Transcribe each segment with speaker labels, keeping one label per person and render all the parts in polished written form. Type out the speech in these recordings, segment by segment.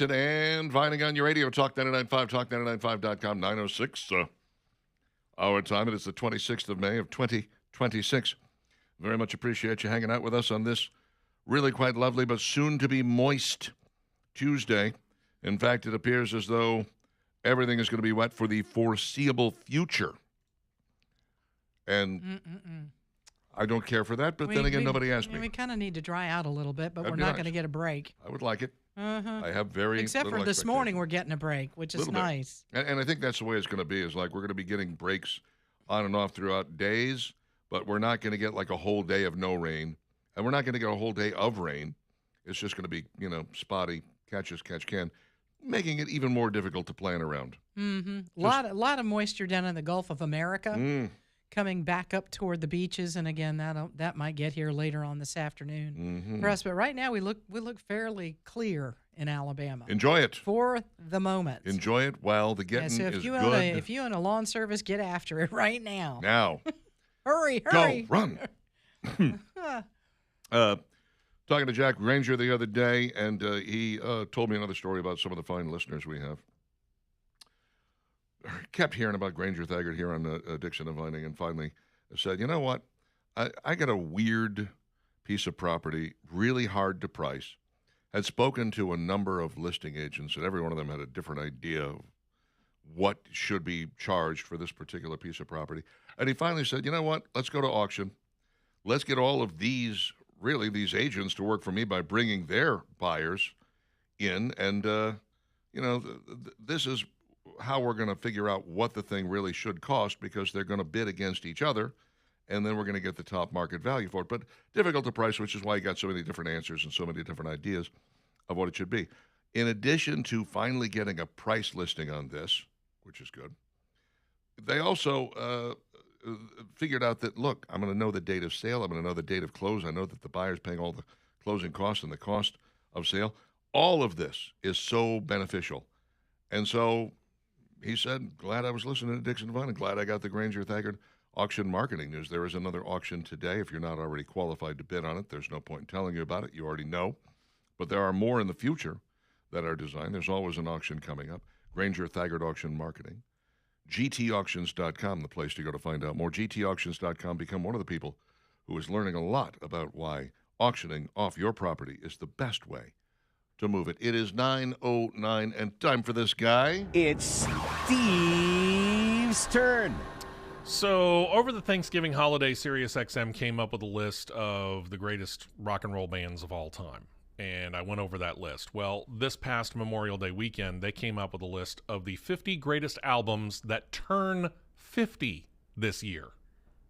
Speaker 1: And Vining on your radio, Talk 99.5, talk995.com, 906. Our time. It is the 26th of May of 2026. Very much appreciate you hanging out with us on this really quite lovely but soon-to-be moist Tuesday. In fact, it appears as though everything is going to be wet for the foreseeable future. And I don't care for that, but then again, nobody asked me.
Speaker 2: We kind of need to dry out a little bit, but
Speaker 1: That'd
Speaker 2: we're not
Speaker 1: nice.
Speaker 2: going to get a break.
Speaker 1: I would like it.
Speaker 2: Uh-huh.
Speaker 1: I have very
Speaker 2: Except for this morning, we're getting a break, which is nice.
Speaker 1: And I think that's the way it's going to be, is like we're going to be getting breaks on and off throughout days, but we're not going to get like a whole day of no rain, and we're not going to get a whole day of rain. It's just going to be, spotty, catch as catch can, making it even more difficult to plan around.
Speaker 2: Mm-hmm. A lot of moisture down in the Gulf of America. Coming back up toward the beaches, and again, that might get here later on this afternoon for us. But right now, we look fairly clear in Alabama.
Speaker 1: Enjoy it
Speaker 2: for the moment.
Speaker 1: Enjoy it while the getting
Speaker 2: so
Speaker 1: is good.
Speaker 2: If you own a lawn service, get after it right now.
Speaker 1: Now,
Speaker 2: hurry,
Speaker 1: go, run. Talking to Jack Granger the other day, and he told me another story about some of the fine listeners we have. Kept hearing about Granger Thagard here on Dixon and Vining, and finally said, you know what? I got a weird piece of property, really hard to price. Had spoken to a number of listing agents, and every one of them had a different idea of what should be charged for this particular piece of property. And he finally said, you know what? Let's go to auction. Let's get all of these agents to work for me by bringing their buyers in. And, this is how we're going to figure out what the thing really should cost, because they're going to bid against each other, and then we're going to get the top market value for it. But difficult to price, which is why you got so many different answers and so many different ideas of what it should be. In addition to finally getting a price listing on this, which is good, they also figured out that, look, I'm going to know the date of sale. I'm going to know the date of close. I know that the buyer's paying all the closing costs and the cost of sale. All of this is so beneficial. And so he said, glad I was listening to Dixon Vine, and glad I got the Granger Thagard auction marketing news. There is another auction today. If you're not already qualified to bid on it, there's no point in telling you about it. You already know. But there are more in the future that are designed. There's always an auction coming up. Granger Thagard Auction Marketing. GTauctions.com, the place to go to find out more. GTauctions.com. Become one of the people who is learning a lot about why auctioning off your property is the best way to move it. It is 9:09, and time for this guy.
Speaker 3: It's Steve's turn.
Speaker 4: So, over the Thanksgiving holiday, SiriusXM came up with a list of the greatest rock and roll bands of all time. And I went over that list. Well, this past Memorial Day weekend, they came up with a list of the 50 greatest albums that turn 50 this year.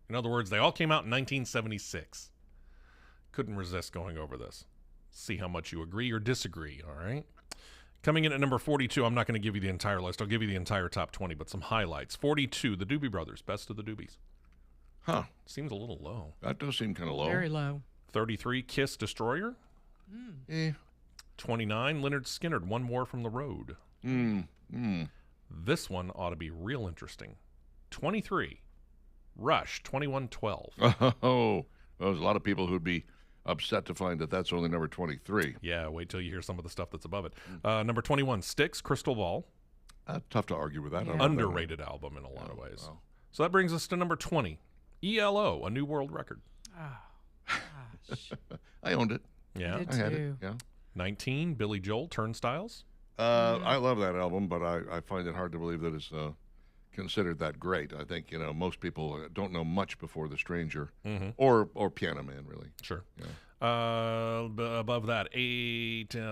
Speaker 4: In other words, they all came out in 1976. Couldn't resist going over this. See how much you agree or disagree, all right? Coming in at number 42, I'm not going to give you the entire list. I'll give you the entire top 20, but some highlights. 42, the Doobie Brothers, Best of the Doobies.
Speaker 1: Huh.
Speaker 4: Seems a little low.
Speaker 1: That does seem kind of low.
Speaker 2: Very low.
Speaker 4: 33, Kiss, Destroyer. 29, Lynyrd Skynyrd, One More from the Road. This one ought to be real interesting. 23, Rush, 2112.
Speaker 1: Oh, there's a lot of people who'd be upset to find that that's only number 23.
Speaker 4: Yeah, wait till you hear some of the stuff that's above it. Number 21, Styx, Crystal Ball.
Speaker 1: Tough to argue with that.
Speaker 2: Yeah.
Speaker 4: Underrated album in a lot of ways. Wow. So that brings us to number 20, ELO, A New World Record.
Speaker 2: Oh, gosh.
Speaker 1: I owned it.
Speaker 4: Yeah.
Speaker 2: Did
Speaker 1: I had
Speaker 2: too.
Speaker 1: it. Yeah.
Speaker 4: 19, Billy Joel, Turnstiles.
Speaker 1: I love that album, but I find it hard to believe that it's considered that great. I think, most people don't know much before The Stranger or Piano Man, really.
Speaker 4: Sure.
Speaker 1: Yeah.
Speaker 4: Above that,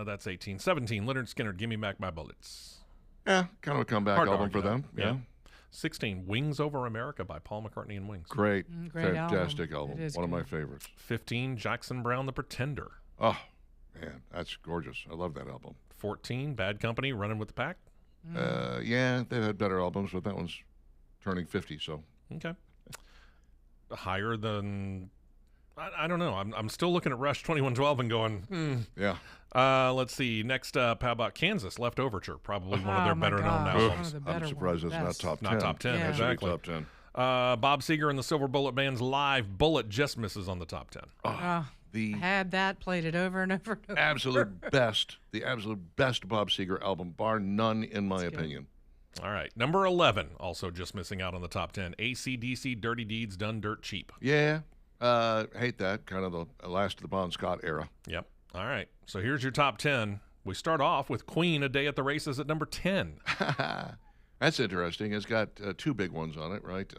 Speaker 4: that's 18. 17, Lynyrd Skynyrd, Give Me Back My Bullets.
Speaker 1: Yeah, kind of a comeback
Speaker 4: Hard to
Speaker 1: album
Speaker 4: argue
Speaker 1: for them.
Speaker 4: that.
Speaker 1: Yeah.
Speaker 4: 16, Wings Over America by Paul McCartney and Wings.
Speaker 1: Great.
Speaker 2: Great
Speaker 1: Fantastic
Speaker 2: album.
Speaker 1: album.
Speaker 2: It is
Speaker 1: One of my
Speaker 2: good.
Speaker 1: favorites.
Speaker 4: 15, Jackson Browne, The Pretender.
Speaker 1: Oh, man, that's gorgeous. I love that album.
Speaker 4: 14, Bad Company, Running with the Pack.
Speaker 1: Yeah, they've had better albums, but that one's turning 50, so.
Speaker 4: Okay. Higher than... I don't know. I'm still looking at Rush 2112 and going,
Speaker 1: Yeah.
Speaker 4: Let's see. Next up, how about Kansas, Left Overture? Probably one of their
Speaker 2: Oh, my
Speaker 4: better-known
Speaker 2: gosh.
Speaker 4: albums.
Speaker 2: One of the better
Speaker 1: I'm surprised
Speaker 2: ones.
Speaker 1: it's not
Speaker 2: Best.
Speaker 1: top 10.
Speaker 4: Not top 10,
Speaker 2: Yeah.
Speaker 4: exactly.
Speaker 1: Top 10.
Speaker 4: Bob Seger and the Silver Bullet Band's live Bullet just misses on the top 10.
Speaker 1: The
Speaker 2: Had that, played it over and over and over.
Speaker 1: the absolute best Bob Seger album, bar none, in my
Speaker 2: That's good.
Speaker 1: opinion.
Speaker 4: All right. Number 11, also just missing out on the top 10. AC/DC, Dirty Deeds Done Dirt Cheap.
Speaker 1: Yeah, hate that. Kind of the last of the Bon Scott era.
Speaker 4: Yep. All right. So here's your top 10. We start off with Queen, A Day at the Races at number 10.
Speaker 1: That's interesting. It's got two big ones on it, right?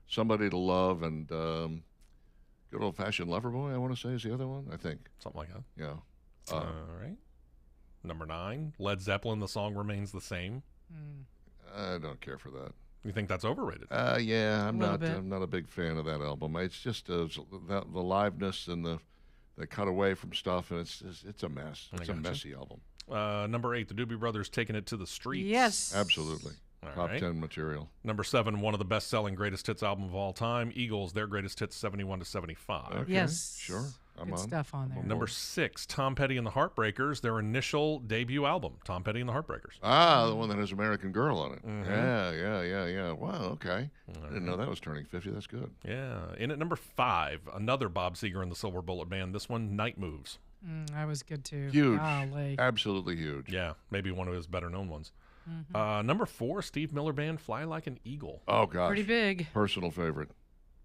Speaker 1: Somebody to Love and Good Old Fashioned Lover Boy, I want to say, is the other one, I think.
Speaker 4: Something like that.
Speaker 1: Yeah.
Speaker 4: All right. Number 9, Led Zeppelin, The Song Remains the Same.
Speaker 1: I don't care for that.
Speaker 4: You think that's overrated?
Speaker 1: Yeah, I'm
Speaker 2: A little
Speaker 1: not.
Speaker 2: bit.
Speaker 1: I'm not a big fan of that album. It's just the liveness and the cut away from stuff, and it's a mess.
Speaker 4: I
Speaker 1: It's a
Speaker 4: gotcha.
Speaker 1: messy album.
Speaker 4: Number 8, The Doobie Brothers, Taking It to the Streets.
Speaker 2: Yes.
Speaker 1: Absolutely.
Speaker 4: All
Speaker 1: Top
Speaker 4: right.
Speaker 1: 10 material.
Speaker 4: Number 7, one of the best-selling greatest hits album of all time, Eagles, their greatest hits, 71 to 75.
Speaker 1: Okay,
Speaker 2: Yes.
Speaker 1: sure. I'm
Speaker 2: Good
Speaker 1: on.
Speaker 2: stuff on there.
Speaker 4: Number 6, Tom Petty and the Heartbreakers, their initial debut album, Tom Petty and the Heartbreakers.
Speaker 1: Ah, the one that has American Girl on it.
Speaker 4: Mhm.
Speaker 1: Yeah. Wow, okay. I didn't know that was turning 50. That's good.
Speaker 4: Yeah. In at number 5, another Bob Seger and the Silver Bullet Band, this one, Night Moves.
Speaker 2: That was good too.
Speaker 1: Huge.
Speaker 2: Golly.
Speaker 1: Absolutely huge.
Speaker 4: Yeah, maybe one of his better-known ones. Number 4, Steve Miller Band, Fly Like an Eagle.
Speaker 1: Oh, gosh.
Speaker 2: Pretty big.
Speaker 1: Personal favorite.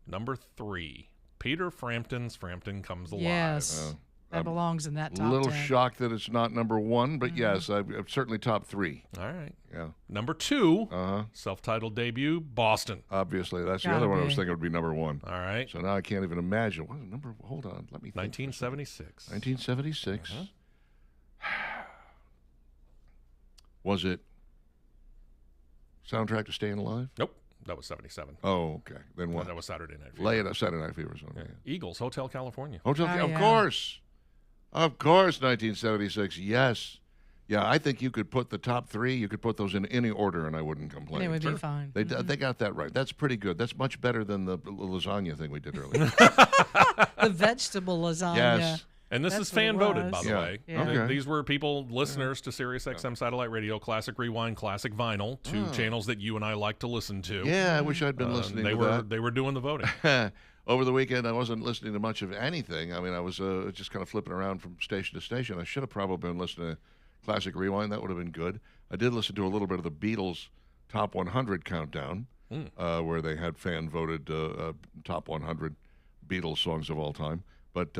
Speaker 4: Number 3, Peter Frampton's Frampton Comes Alive.
Speaker 2: Yes. That
Speaker 1: I'm
Speaker 2: belongs in that
Speaker 1: A
Speaker 2: top
Speaker 1: little
Speaker 2: 10.
Speaker 1: shocked that it's not number 1, but yes, I'm certainly top 3.
Speaker 4: All right.
Speaker 1: Yeah.
Speaker 4: Number 2,
Speaker 1: Uh-huh.
Speaker 4: self-titled debut, Boston.
Speaker 1: Obviously, that's the
Speaker 2: Gotta
Speaker 1: other one I was
Speaker 2: be.
Speaker 1: thinking would be number 1.
Speaker 4: All right.
Speaker 1: So now I can't even imagine. What number? Hold on. Let me think.
Speaker 4: 1976.
Speaker 1: 1976.
Speaker 4: Uh-huh.
Speaker 1: Was it soundtrack to Staying Alive?
Speaker 4: Nope, that was 77.
Speaker 1: Oh, okay. Then what?
Speaker 4: That was Saturday Night Fever.
Speaker 1: Lay it up, Saturday Night Fever. Something.
Speaker 4: Yeah. Eagles, Hotel California.
Speaker 1: Hotel,
Speaker 2: Oh,
Speaker 1: of
Speaker 2: yeah.
Speaker 1: course. Of course, 1976. Yes. Yeah, I think you could put the top 3, you could put those in any order, and I wouldn't complain.
Speaker 2: And it would
Speaker 1: Sure.
Speaker 2: be fine.
Speaker 1: They got that right. That's pretty good. That's much better than the lasagna thing we did earlier.
Speaker 2: The vegetable lasagna.
Speaker 1: Yes.
Speaker 4: And this
Speaker 2: That's
Speaker 4: is
Speaker 2: what it
Speaker 4: fan voted, by
Speaker 2: was.
Speaker 4: the
Speaker 1: Yeah.
Speaker 4: way.
Speaker 2: Yeah.
Speaker 1: Okay.
Speaker 4: These were people, listeners to Sirius XM Satellite Radio, Classic Rewind, Classic Vinyl, two channels that you and I like to listen to.
Speaker 1: Yeah, I wish I'd been listening
Speaker 4: they
Speaker 1: to
Speaker 4: were
Speaker 1: that.
Speaker 4: they were doing the voting.
Speaker 1: Over the weekend, I wasn't listening to much of anything. I mean, I was just kind of flipping around from station to station. I should have probably been listening to Classic Rewind. That would have been good. I did listen to a little bit of the Beatles Top 100 countdown, where they had fan-voted Top 100 Beatles songs of all time. But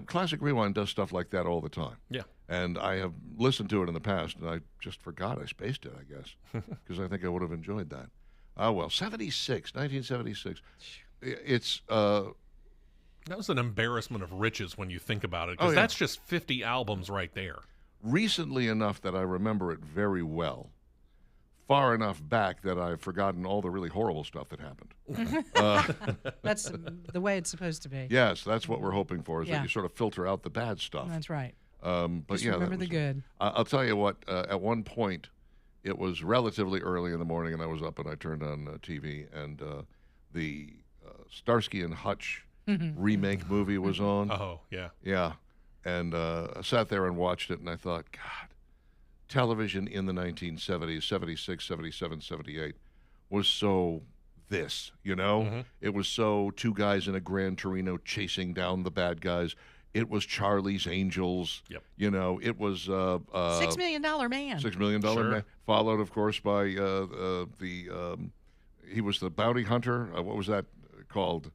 Speaker 1: Classic Rewind does stuff like that all the time.
Speaker 4: Yeah.
Speaker 1: And I have listened to it in the past, and I just forgot. I spaced it, I guess, because I think I would have enjoyed that. Ah, well, 1976. It's
Speaker 4: That was an embarrassment of riches when you think about it, because
Speaker 1: Oh, yeah.
Speaker 4: that's just 50 albums right there.
Speaker 1: recently enough that I remember it very well, far enough back that I've forgotten all the really horrible stuff that happened.
Speaker 2: That's the way it's supposed to be.
Speaker 1: Yes, that's what we're hoping for, is
Speaker 2: Yeah.
Speaker 1: that you sort of filter out the bad stuff.
Speaker 2: That's right.
Speaker 1: But
Speaker 2: Just
Speaker 1: yeah, that
Speaker 2: remember the
Speaker 1: was-
Speaker 2: good.
Speaker 1: I'll tell you what. At one point, it was relatively early in the morning, and I was up and I turned on TV, and the Starsky and Hutch remake movie was on.
Speaker 4: Oh, yeah.
Speaker 1: Yeah, and I sat there and watched it, and I thought, God, television in the 1970s, 76, 77, 78, was so this, you know? It was so two guys in a Gran Torino chasing down the bad guys. It was Charlie's Angels.
Speaker 4: Yep.
Speaker 1: You know, it was
Speaker 2: $6 million man.
Speaker 1: $6 million
Speaker 4: Sure.
Speaker 1: man, followed, of course, by he was the bounty hunter. What was that called?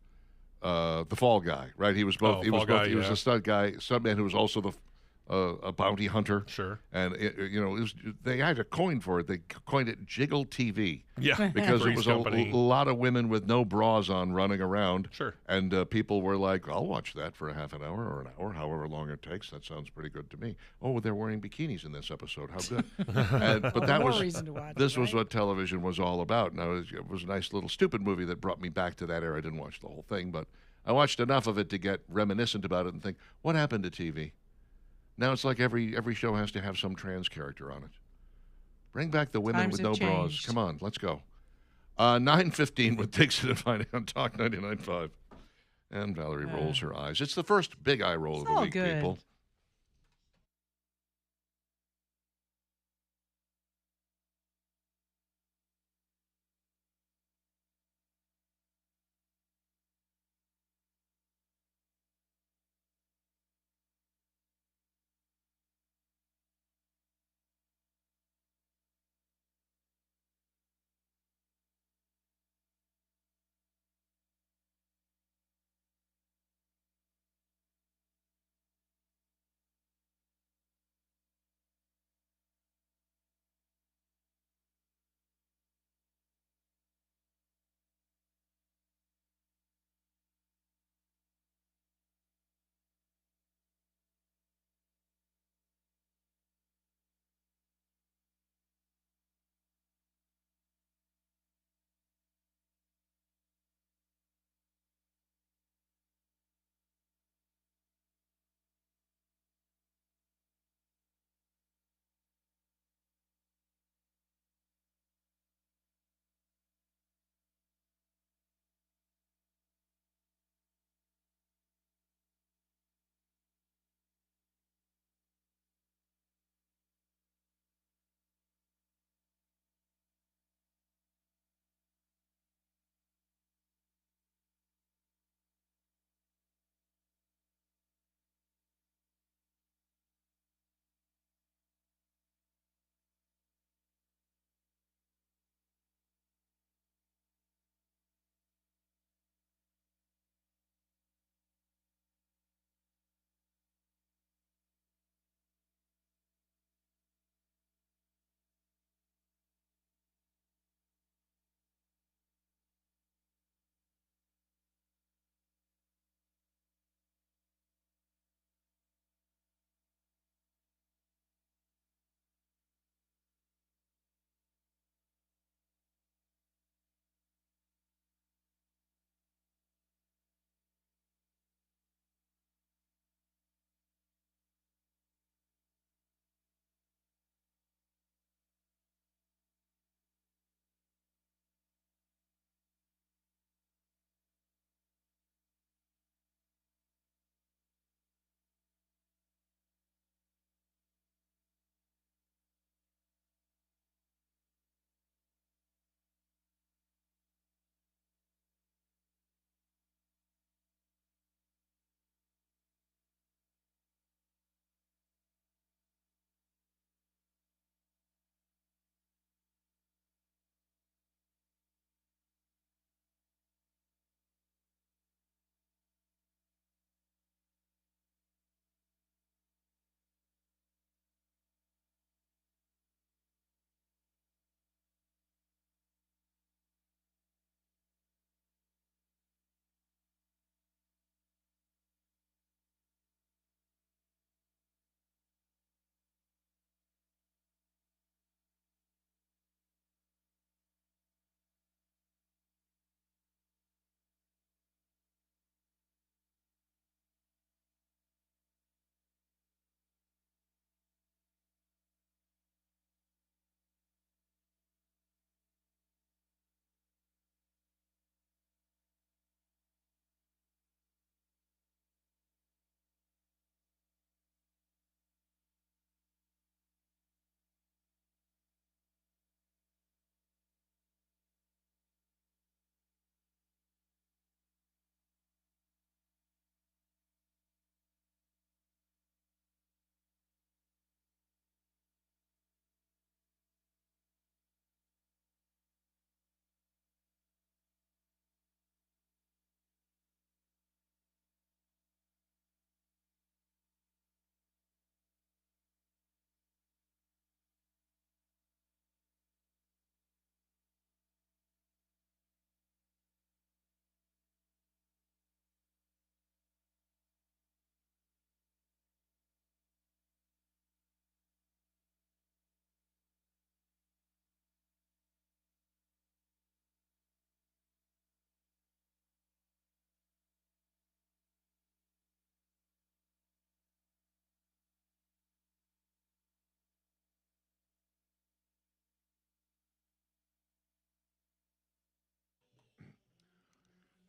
Speaker 1: The Fall Guy, right? He was both.
Speaker 4: Oh,
Speaker 1: he was
Speaker 4: Fall
Speaker 1: both.
Speaker 4: Guy,
Speaker 1: He was
Speaker 4: yeah.
Speaker 1: a stuntman who was also a bounty hunter.
Speaker 4: Sure.
Speaker 1: And they had a coin for it. They coined it Jiggle TV.
Speaker 4: Yeah.
Speaker 1: Because it
Speaker 4: Three's
Speaker 1: was
Speaker 4: Company.
Speaker 1: a lot of women with no bras on running around.
Speaker 4: Sure.
Speaker 1: And people were like, I'll watch that for a half an hour or an hour, however long it takes. That sounds pretty good to me. Oh, they're wearing bikinis in this episode. How good. But that
Speaker 2: more
Speaker 1: was,
Speaker 2: reason to watch
Speaker 1: this
Speaker 2: it,
Speaker 1: was
Speaker 2: right?
Speaker 1: what television was all about. Now, it was a nice little stupid movie that brought me back to that era. I didn't watch the whole thing, but I watched enough of it to get reminiscent about it and think, what happened to TV? Now it's like every show has to have some trans character on it. Bring back the women
Speaker 2: Times
Speaker 1: with
Speaker 2: have
Speaker 1: no bras.
Speaker 2: changed.
Speaker 1: Come on, let's go. 9:15 with Dixon and Finey on Talk 99.5. And Valerie rolls her eyes. It's the first big eye roll of the
Speaker 2: all
Speaker 1: week,
Speaker 2: good.
Speaker 1: people.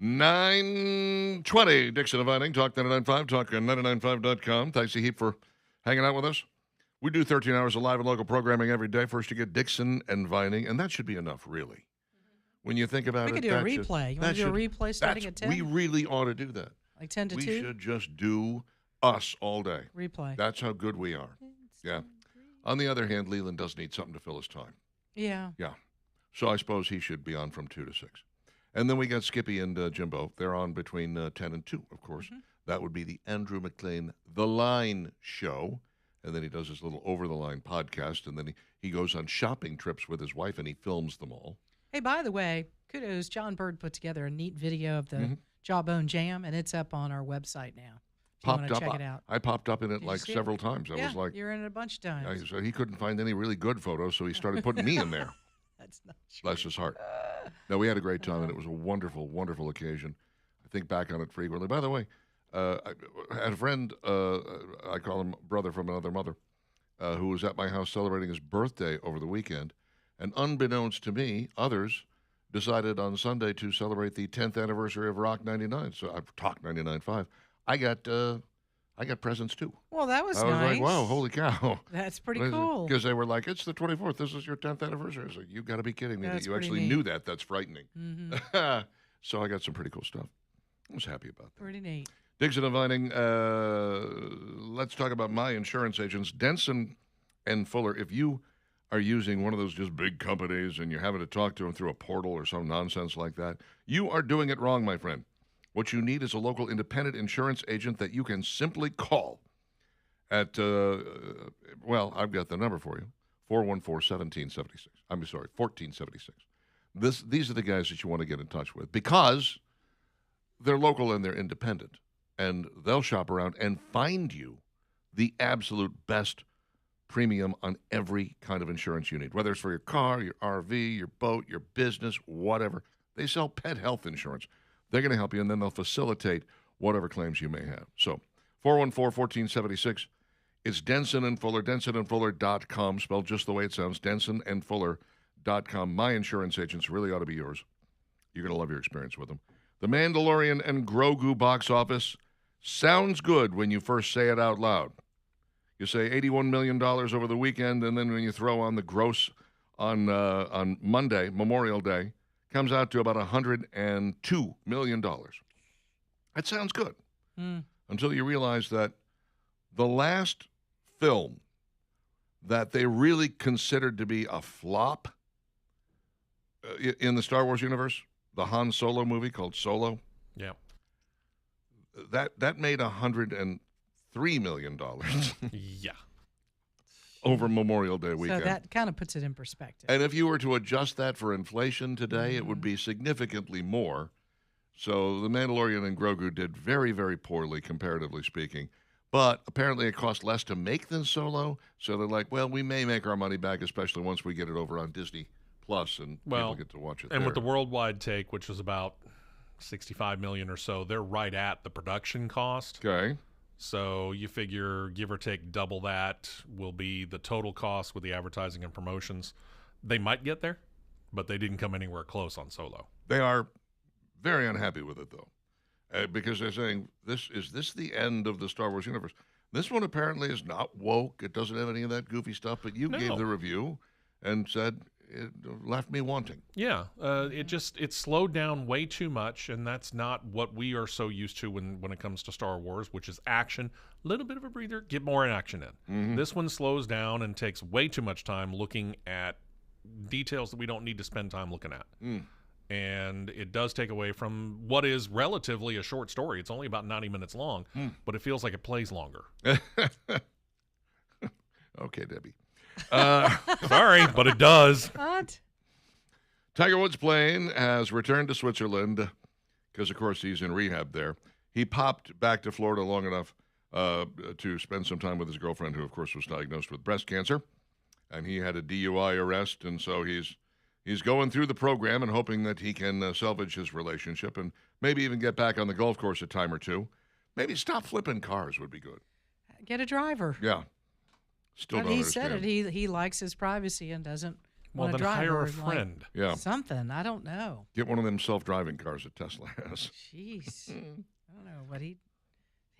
Speaker 1: 9:20, Dixon and Vining, Talk 99.5, talk995.com. Thanks a heap for hanging out with us. We do 13 hours of live and local programming every day. First, you get Dixon and Vining, and that should be enough, really. When you think about
Speaker 2: We
Speaker 1: it,
Speaker 2: could do a replay. You want to do a replay starting at 10?
Speaker 1: We really ought to do that.
Speaker 2: Like 10 to
Speaker 1: We
Speaker 2: 2?
Speaker 1: should just do us all day.
Speaker 2: Replay.
Speaker 1: That's how good we are. Yeah. On the other hand, Leland does need something to fill his time.
Speaker 2: Yeah.
Speaker 1: Yeah. So I suppose he should be on from 2 to 6. And then we got Skippy and Jimbo. They're on between 10 and 2, of course. That would be the Andrew McLean The Line Show. And then he does his little Over the Line podcast. And then he goes on shopping trips with his wife and he films them all.
Speaker 2: Hey, by the way, kudos. John Bird put together a neat video of the Jawbone Jam, and it's up on our website now. If you want to check it out.
Speaker 1: I popped up in it
Speaker 2: Did you
Speaker 1: like
Speaker 2: see
Speaker 1: several times. I
Speaker 2: Yeah,
Speaker 1: was like,
Speaker 2: you're in it a bunch of times.
Speaker 1: so he couldn't find any really good photos, so he started putting me in there.
Speaker 2: That's not true.
Speaker 1: Bless his heart. No, we had a great time, and it was a wonderful, wonderful occasion. I think back on it frequently. By the way, I had a friend, I call him brother from another mother, who was at my house celebrating his birthday over the weekend. And unbeknownst to me, others decided on Sunday to celebrate the 10th anniversary of Rock 99. So Talk 99.5. I got presents too.
Speaker 2: Well, that was
Speaker 1: I was
Speaker 2: nice.
Speaker 1: like, wow, holy cow.
Speaker 2: That's pretty cool.
Speaker 1: Because they were like, it's the 24th. This is your 10th anniversary. I was like, you got to be kidding me
Speaker 2: That's
Speaker 1: that you
Speaker 2: pretty
Speaker 1: actually
Speaker 2: neat.
Speaker 1: knew that. That's frightening.
Speaker 2: Mm-hmm.
Speaker 1: So I got some pretty cool stuff. I was happy about that.
Speaker 2: Pretty neat.
Speaker 1: Dixon and Vining, let's talk about my insurance agents, Denson and Fuller. If you are using one of those just big companies and you're having to talk to them through a portal or some nonsense like that, you are doing it wrong, my friend. What you need is a local independent insurance agent that you can simply call at, well, I've got the number for you, 414-1776. I'm sorry, 1476. These are the guys that you want to get in touch with because they're local and they're independent. And they'll shop around and find you the absolute best premium on every kind of insurance you need, whether it's for your car, your RV, your boat, your business, whatever. They sell pet health insurance. They're going to help you, and then they'll facilitate whatever claims you may have. So 414-1476. It's Denson and Fuller, densonandfuller.com, spelled just the way it sounds, densonandfuller.com. My insurance agents really ought to be yours. You're going to love your experience with them. The Mandalorian and Grogu box office sounds good when you first say it out loud. You say $81 million over the weekend, and then when you throw on the gross on Monday, Memorial Day, comes out to about $102 million. That sounds good. Until you realize that the last film that they really considered to be a flop in the Star Wars universe, the Han Solo movie called Solo,
Speaker 4: Yeah.
Speaker 1: that made $103 million
Speaker 4: Yeah.
Speaker 1: over Memorial Day weekend.
Speaker 2: So that kind of puts it in perspective.
Speaker 1: And if you were to adjust that for inflation today, it would be significantly more. So The Mandalorian and Grogu did very, very poorly, comparatively speaking. But apparently it cost less to make than Solo. So they're like, well, we may make our money back, especially once we get it over on Disney Plus and people get to watch it
Speaker 4: And
Speaker 1: there.
Speaker 4: with the worldwide take, which was about $65 million or so, they're right at the production cost.
Speaker 1: Okay.
Speaker 4: So you figure, give or take, double that will be the total cost with the advertising and promotions. They might get there, but they didn't come anywhere close on Solo.
Speaker 1: They are very unhappy with it, though, because they're saying, is this the end of the Star Wars universe? This one apparently is not woke. It doesn't have any of that goofy stuff, but you gave the review and said it left me wanting.
Speaker 4: Yeah, it slowed down way too much, and that's not what we are so used to when it comes to Star Wars, which is action. A little bit of a breather, get more action in.
Speaker 1: Mm-hmm.
Speaker 4: This one slows down and takes way too much time looking at details that we don't need to spend time looking at. And it does take away from what is relatively a short story. It's only about 90 minutes long, but it feels like it plays longer.
Speaker 1: Okay, Debbie.
Speaker 4: Sorry, but it does.
Speaker 2: What?
Speaker 1: Tiger Woods' plane has returned to Switzerland because, of course, he's in rehab there. He popped back to Florida long enough to spend some time with his girlfriend, who, of course, was diagnosed with breast cancer. And he had a DUI arrest, and so he's going through the program and hoping that he can salvage his relationship and maybe even get back on the golf course a time or two. Maybe stop flipping cars would be good.
Speaker 2: Get a driver.
Speaker 1: Yeah. Still
Speaker 2: But
Speaker 1: don't
Speaker 2: he
Speaker 1: understand.
Speaker 2: said it. He likes his privacy and doesn't
Speaker 4: Well,
Speaker 2: want to
Speaker 4: then
Speaker 2: drive
Speaker 4: hire
Speaker 2: or,
Speaker 4: a friend.
Speaker 1: Yeah.
Speaker 2: something. I don't know.
Speaker 1: Get one of them self-driving cars that Tesla has.
Speaker 2: Jeez, I don't know, but he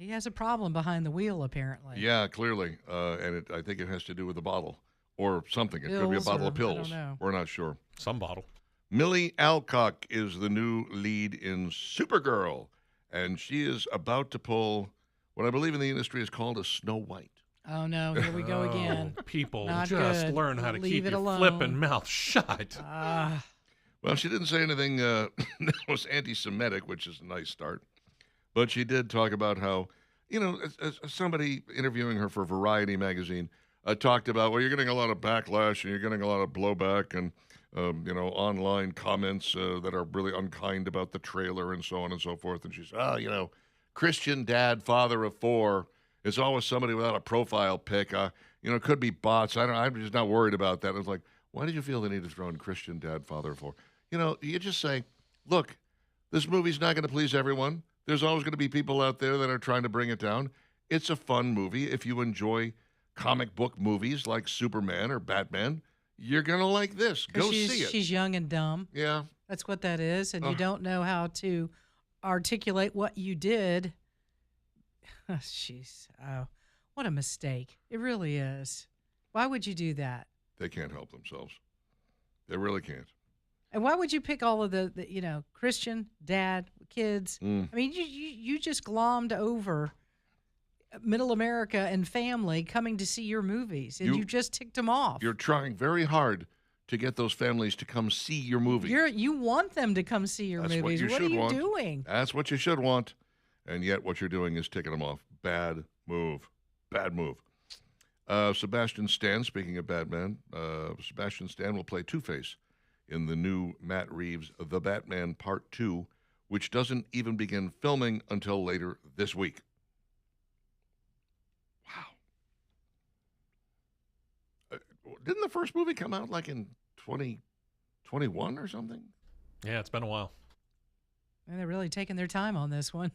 Speaker 2: has a problem behind the wheel apparently.
Speaker 1: Yeah, clearly. And I think it has to do with the bottle or something. It could be a
Speaker 2: Pills
Speaker 1: bottle
Speaker 2: or-
Speaker 1: of
Speaker 2: I
Speaker 1: pills.
Speaker 2: don't know.
Speaker 1: We're not sure.
Speaker 4: Some bottle.
Speaker 1: Millie Alcock is the new lead in Supergirl, and she is about to pull what I believe in the industry is called a Snow White.
Speaker 2: Oh no, here we go again.
Speaker 4: Oh, people,
Speaker 2: Not
Speaker 4: just
Speaker 2: good.
Speaker 4: learn how to
Speaker 2: Leave
Speaker 4: keep
Speaker 2: it
Speaker 4: your
Speaker 2: alone.
Speaker 4: flippin' mouth shut.
Speaker 2: Ah,
Speaker 1: Well, she didn't say anything that was anti-Semitic, which is a nice start. But she did talk about how, as somebody interviewing her for Variety magazine talked about, well, you're getting a lot of backlash and you're getting a lot of blowback and, online comments that are really unkind about the trailer and so on and so forth. And she said, Christian dad, father of four, is always somebody without a profile pic. It could be bots. I'm just not worried about that. I was like, why did you feel the need to throw in Christian dad, father of four? You just say, look, this movie's not going to please everyone. There's always going to be people out there that are trying to bring it down. It's a fun movie. If you enjoy comic book movies like Superman or Batman, you're going to like this. Go see it.
Speaker 2: She's young and dumb.
Speaker 1: Yeah.
Speaker 2: That's what that is, and you don't know how to articulate what you did. Jeez, oh, what a mistake! It really is. Why would you do that?
Speaker 1: They can't help themselves. They really can't.
Speaker 2: And why would you pick all of the Christian dad kids? I mean, you just glommed over middle America and family coming to see your movies, and you just ticked them off.
Speaker 1: You're trying very hard to get those families to come see your movie.
Speaker 2: You want them to come see your
Speaker 1: That's what
Speaker 2: movies.
Speaker 1: you
Speaker 2: What are
Speaker 1: should
Speaker 2: you
Speaker 1: want.
Speaker 2: doing?
Speaker 1: That's what you should want. And yet what you're doing is ticking them off. Bad move. Bad move. Sebastian Stan, speaking of Batman, Sebastian Stan will play Two-Face in the new Matt Reeves' The Batman Part 2, which doesn't even begin filming until later this week. Wow. Didn't the first movie come out like in 2021 or something?
Speaker 4: Yeah, it's been a while.
Speaker 2: And they're really taking their time on this one.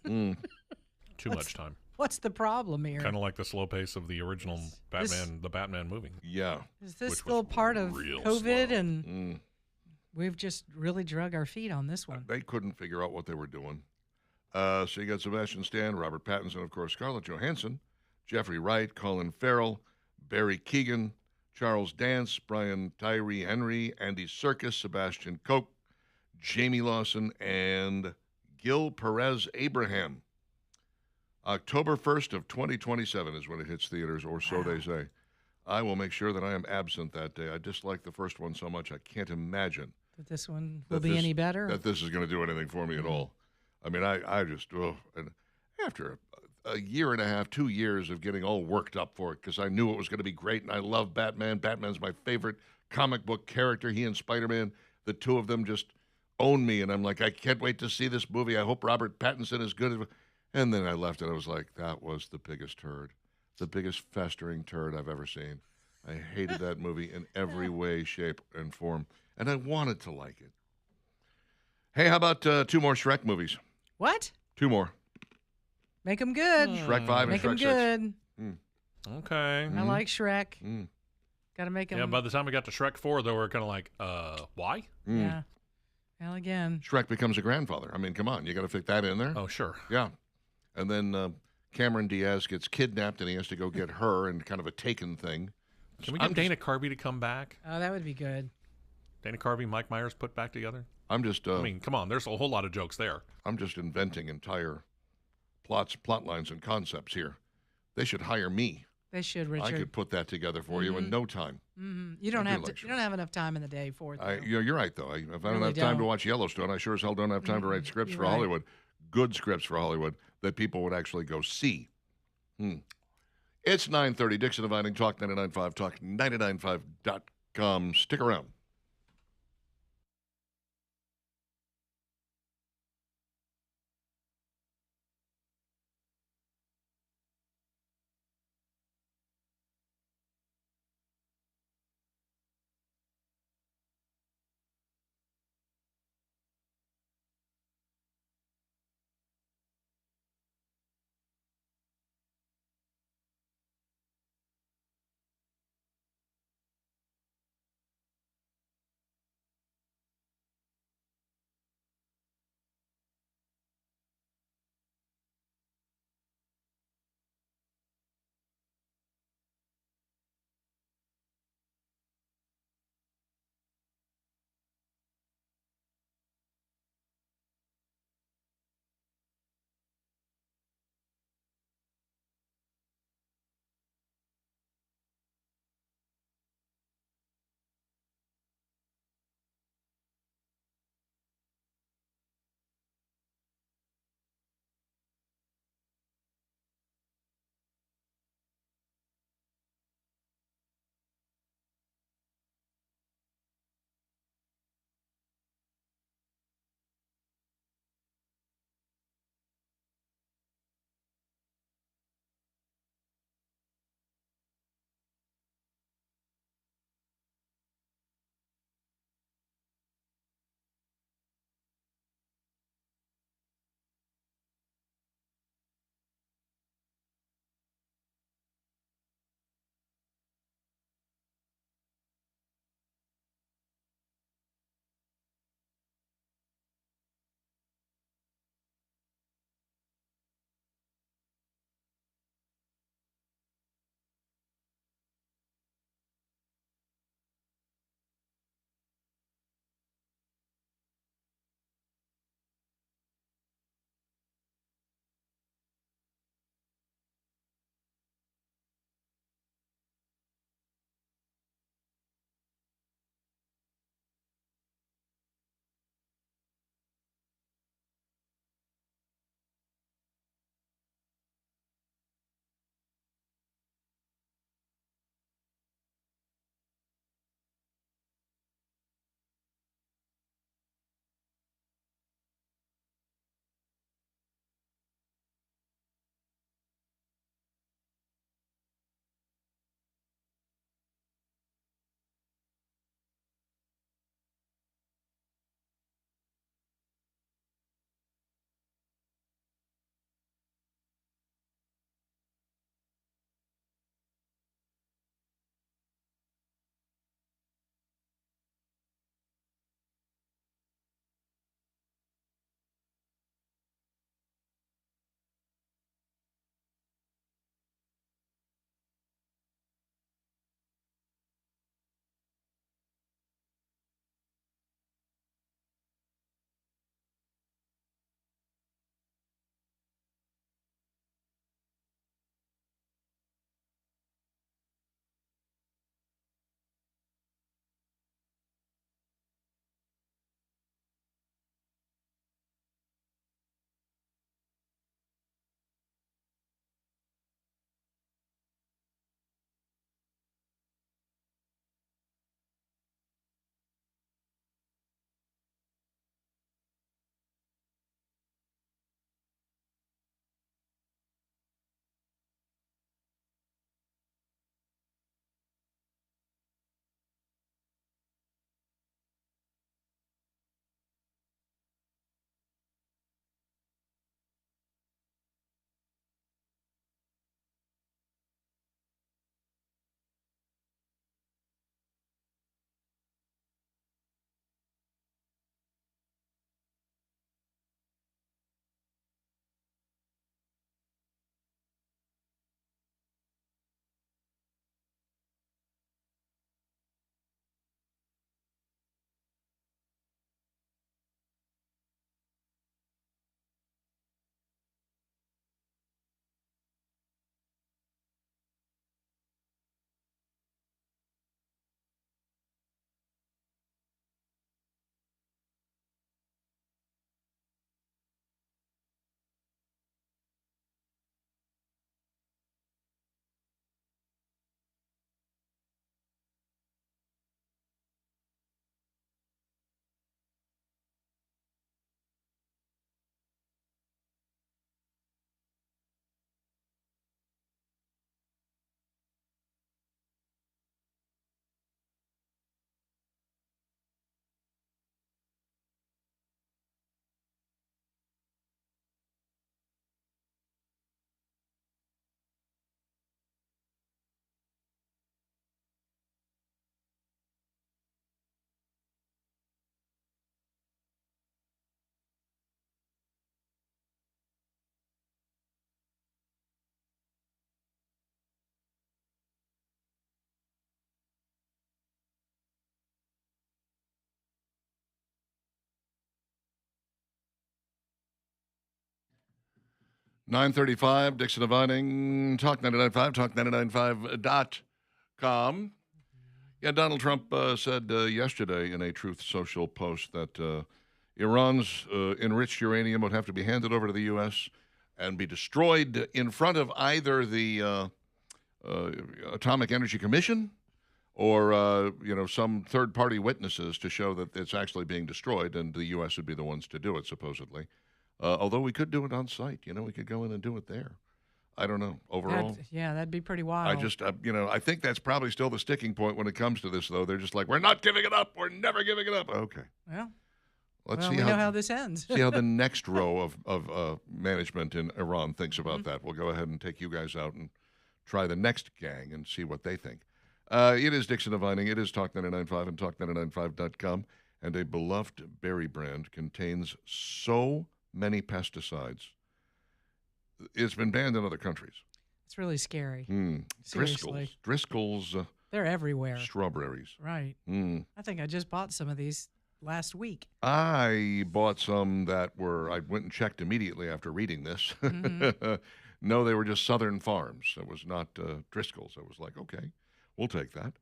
Speaker 4: Too much time.
Speaker 2: What's the problem here?
Speaker 4: Kind of like the slow pace of the original the Batman movie.
Speaker 1: Yeah.
Speaker 2: Is this
Speaker 4: which
Speaker 2: still
Speaker 4: was
Speaker 2: part of
Speaker 4: real
Speaker 2: COVID?
Speaker 4: slow.
Speaker 2: And we've just really drug our feet on this one.
Speaker 1: They couldn't figure out what they were doing. So you got Sebastian Stan, Robert Pattinson, of course, Scarlett Johansson, Jeffrey Wright, Colin Farrell, Barry Keoghan, Charles Dance, Brian Tyree Henry, Andy Serkis, Sebastian Koch, Jamie Lawson, and Gil Perez Abraham. October 1st of 2027 is when it hits theaters, or so they say. I will make sure that I am absent that day. I dislike the first one so much I can't imagine
Speaker 2: That this one will
Speaker 1: that
Speaker 2: be
Speaker 1: this-
Speaker 2: any better?
Speaker 1: that this is going to do anything for me at all. I mean, I just, and after a year and a half, 2 years of getting all worked up for it because I knew it was going to be great and I love Batman. Batman's my favorite comic book character. He and Spider-Man, the two of them just own me. And I'm like, I can't wait to see this movie. I hope Robert Pattinson is good. And then I left and I was like, that was the biggest turd, the biggest festering turd I've ever seen. I hated that movie in every way, shape, and form. And I wanted to like it. Hey, how about 2 more Shrek movies?
Speaker 2: What?
Speaker 1: 2 more.
Speaker 2: Make them good.
Speaker 1: Shrek 5
Speaker 2: Make
Speaker 1: and
Speaker 2: them
Speaker 1: Shrek 6.
Speaker 2: good.
Speaker 4: Okay.
Speaker 2: I like Shrek.
Speaker 1: Mm.
Speaker 2: Got to make them.
Speaker 4: Yeah, by the time we got to Shrek 4, though, we were kind of like, why?
Speaker 2: Yeah. Well, again.
Speaker 1: Shrek becomes a grandfather. I mean, come on. You got to fit that in there.
Speaker 4: Oh, sure.
Speaker 1: Yeah. And then Cameron Diaz gets kidnapped and he has to go get her and kind of a Taken thing.
Speaker 4: Can we get Dana Carvey to come back?
Speaker 2: Oh, that would be good.
Speaker 4: Dana Carvey, Mike Myers put back together?
Speaker 1: I'm just
Speaker 4: I mean, come on. There's a whole lot of jokes there.
Speaker 1: I'm just inventing entire plot lines and concepts here. They should hire me.
Speaker 2: They should,
Speaker 1: I
Speaker 2: Richard.
Speaker 1: could put that together for you in no time.
Speaker 2: You don't
Speaker 1: I do
Speaker 2: have
Speaker 1: like
Speaker 2: to. You don't have enough time in the day for it. though.
Speaker 1: You're right, though. If I don't
Speaker 2: Really
Speaker 1: have time to
Speaker 2: don't.
Speaker 1: watch Yellowstone, I sure as hell don't have time to write scripts
Speaker 2: you're
Speaker 1: for
Speaker 2: right.
Speaker 1: Hollywood, good scripts for Hollywood that people would actually go see. It's 9:30. Dixon Dividing Talk 99.5, talk995.com. Stick around. 9:35, Dixon and Vining, Talk 99.5, talk995.com. Yeah, Donald Trump said yesterday in a Truth Social post that Iran's enriched uranium would have to be handed over to the U.S. and be destroyed in front of either the Atomic Energy Commission or some third-party witnesses to show that it's actually being destroyed, and the U.S. would be the ones to do it, supposedly. Although we could do it on site. We could go in and do it there. I don't know. Overall,
Speaker 2: that'd be pretty wild.
Speaker 1: I just, I think that's probably still the sticking point when it comes to this, though. They're just like, we're not giving it up. We're never giving it up. Okay.
Speaker 2: Well,
Speaker 1: Let's
Speaker 2: we know how this ends.
Speaker 1: see how the next row of management in Iran thinks about that. We'll go ahead and take you guys out and try the next gang and see what they think. It is Dixon and Vining. It is Talk 99.5 and talk995.com. And a beloved berry brand contains so many pesticides. It's been banned in other countries.
Speaker 2: It's really scary.
Speaker 1: Driscoll's.
Speaker 2: Seriously.
Speaker 1: Driscoll's
Speaker 2: They're everywhere.
Speaker 1: strawberries.
Speaker 2: Right. I think I just bought some of these last week.
Speaker 1: I bought some that I went and checked immediately after reading this. No, they were just Southern Farms. It was not Driscoll's. I was like, okay, we'll take that.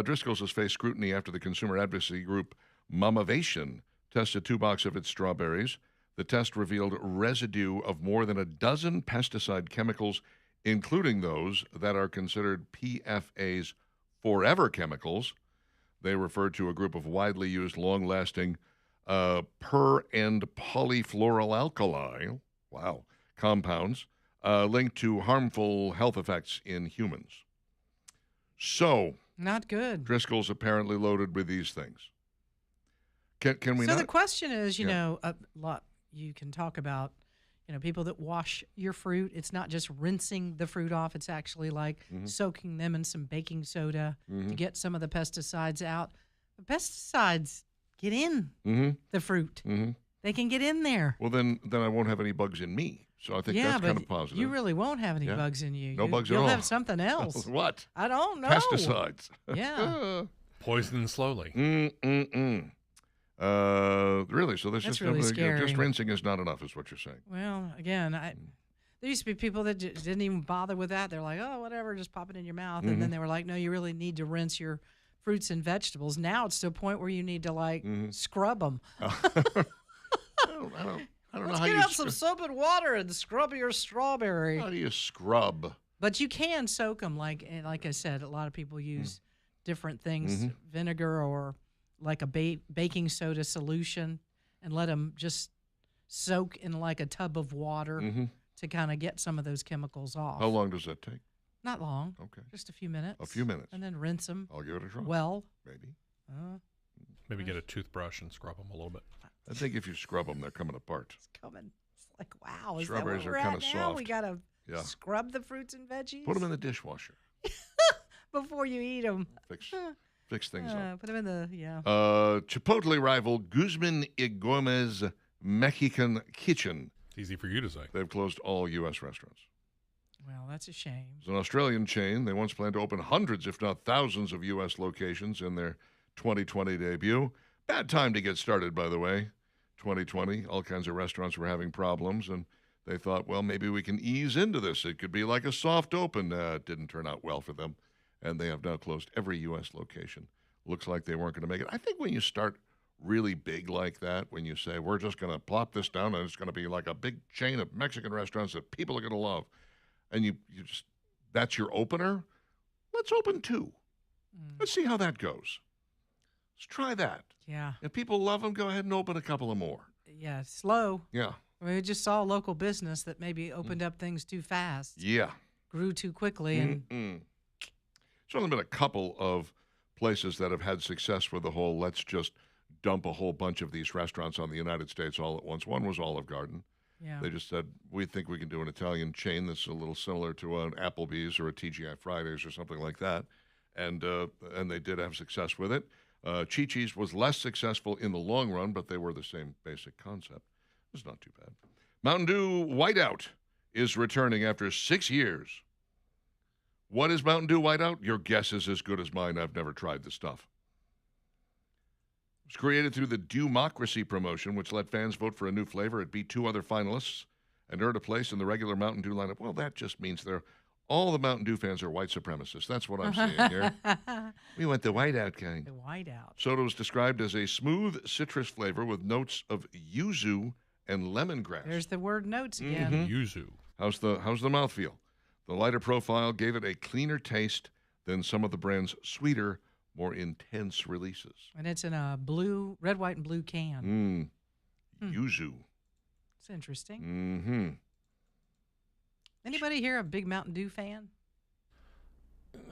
Speaker 1: Driscoll's has faced scrutiny after the consumer advocacy group Mamavation tested 2 boxes of its strawberries. The test revealed residue of more than a dozen pesticide chemicals, including those that are considered PFA's forever chemicals. They referred to a group of widely used, long-lasting per- and polyfluoroalkyl compounds linked to harmful health effects in humans. So,
Speaker 2: not good.
Speaker 1: Driscoll's apparently loaded with these things. Can we
Speaker 2: So
Speaker 1: not?
Speaker 2: the question is, a lot you can talk about, people that wash your fruit. It's not just rinsing the fruit off. It's actually like soaking them in some baking soda to get some of the pesticides out. The pesticides get in the fruit. They can get in there.
Speaker 1: Well, then I won't have any bugs in me. So I think that's kind of positive.
Speaker 2: You really won't have any bugs in you.
Speaker 1: No bugs at all.
Speaker 2: You'll have something else.
Speaker 1: What?
Speaker 2: I don't know.
Speaker 1: Pesticides.
Speaker 2: Yeah.
Speaker 4: Poison slowly.
Speaker 1: Really? So this
Speaker 2: That's
Speaker 1: is
Speaker 2: really scary.
Speaker 1: Just rinsing is not enough, is what you're saying.
Speaker 2: Well, again, there used to be people that didn't even bother with that. They're like, oh, whatever, just pop it in your mouth. And then they were like, no, you really need to rinse your fruits and vegetables. Now it's to a point where you need to scrub them.
Speaker 1: I don't know
Speaker 2: Let's
Speaker 1: how
Speaker 2: get
Speaker 1: you
Speaker 2: out some soap and water and scrub your strawberry.
Speaker 1: How do you scrub?
Speaker 2: But you can soak them, like I said. A lot of people use different things, vinegar or like a baking soda solution, and let them just soak in like a tub of water to kind of get some of those chemicals off.
Speaker 1: How long does that take?
Speaker 2: Not long.
Speaker 1: Okay.
Speaker 2: Just a few minutes.
Speaker 1: A few minutes.
Speaker 2: And then rinse them.
Speaker 1: I'll give it a try.
Speaker 2: Well.
Speaker 1: Maybe.
Speaker 4: Maybe get a toothbrush and scrub them a little bit.
Speaker 1: I think if you scrub them, they're coming apart.
Speaker 2: It's coming. It's like, wow. Is
Speaker 1: Strawberries
Speaker 2: that what
Speaker 1: are
Speaker 2: we're
Speaker 1: kinda
Speaker 2: at now?
Speaker 1: soft.
Speaker 2: We got to
Speaker 1: Yeah.
Speaker 2: scrub the fruits and veggies?
Speaker 1: Put them in the dishwasher.
Speaker 2: Before you eat them.
Speaker 1: Fix things up.
Speaker 2: Put them in the,
Speaker 1: Chipotle rival Guzman y Gomez Mexican Kitchen.
Speaker 4: It's easy for you to say.
Speaker 1: They've closed all U.S. restaurants.
Speaker 2: Well, that's a shame.
Speaker 1: It's an Australian chain. They once planned to open hundreds, if not thousands, of U.S. locations in their 2020 debut. Bad time to get started, by the way. 2020, all kinds of restaurants were having problems, and they thought, well, maybe we can ease into this. It could be like a soft open. It didn't turn out well for them, and they have now closed every U.S. location. Looks like they weren't going to make it. I think when you start really big like that, when you say, we're just going to plop this down, and it's going to be like a big chain of Mexican restaurants that people are going to love, and you just, that's your opener, let's open 2. Let's see how that goes. Let's try that.
Speaker 2: Yeah.
Speaker 1: If people love them, go ahead and open a couple of more.
Speaker 2: Yeah, slow.
Speaker 1: Yeah.
Speaker 2: I mean, we just saw a local business that maybe opened up things too fast.
Speaker 1: Yeah.
Speaker 2: Grew too quickly. And
Speaker 1: There's only been a couple of places that have had success with the whole let's just dump a whole bunch of these restaurants on the United States all at once. One was Olive Garden.
Speaker 2: yeah.
Speaker 1: They just said, we think we can do an Italian chain that's a little similar to an Applebee's or a TGI Fridays or something like that. And they did have success with it. Chi-Chi's was less successful in the long run, but they were the same basic concept. It's not too bad. Mountain Dew Whiteout is returning after 6 years. What is Mountain Dew Whiteout? Your guess is as good as mine. I've never tried the stuff. It was created through the Dewmocracy promotion, which let fans vote for a new flavor. It beat 2 other finalists and earned a place in the regular Mountain Dew lineup. Well, that just means all the Mountain Dew fans are white supremacists. That's what I'm seeing here. We want the whiteout kind.
Speaker 2: The whiteout.
Speaker 1: Soda was described as a smooth citrus flavor with notes of yuzu and lemongrass.
Speaker 2: There's the word notes again.
Speaker 4: Yuzu.
Speaker 1: How's the mouthfeel? The lighter profile gave it a cleaner taste than some of the brand's sweeter, more intense releases.
Speaker 2: And it's in a red, white, and blue can.
Speaker 1: Yuzu.
Speaker 2: It's interesting.
Speaker 1: Mm-hmm.
Speaker 2: Anybody here a big Mountain Dew fan?